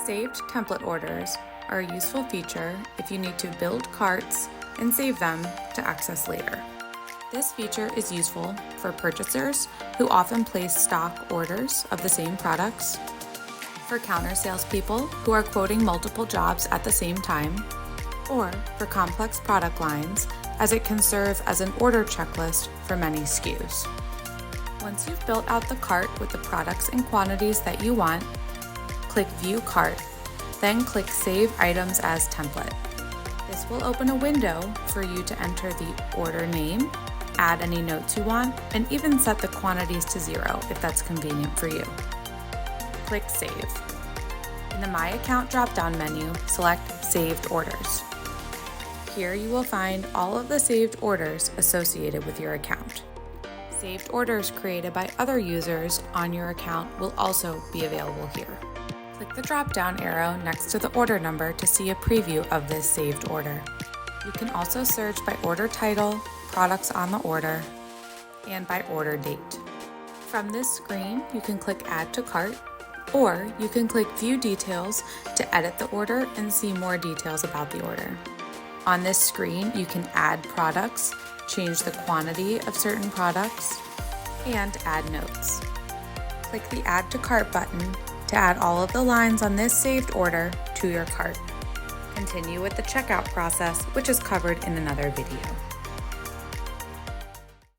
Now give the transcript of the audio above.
Saved template orders are a useful feature if you need to build carts and save them to access later. This feature is useful for purchasers who often place stock orders of the same products, for counter salespeople who are quoting multiple jobs at the same time, or for complex product lines, as it can serve as an order checklist for many SKUs. Once you've built out the cart with the products and quantities that you want, click View Cart, then click Save Items as Template. This will open a window for you to enter the order name, add any notes you want, and even set the quantities to 0 if that's convenient for you. Click Save. In the My Account drop-down menu, select Saved Orders. Here you will find all of the saved orders associated with your account. Saved orders created by other users on your account will also be available here. Click the drop-down arrow next to the order number to see a preview of this saved order. You can also search by order title, products on the order, and by order date. From this screen, you can click Add to Cart, or you can click View Details to edit the order and see more details about the order. On this screen, you can add products, change the quantity of certain products, and add notes. Click the Add to Cart button to add all of the lines on this saved order to your cart. Continue with the checkout process, which is covered in another video.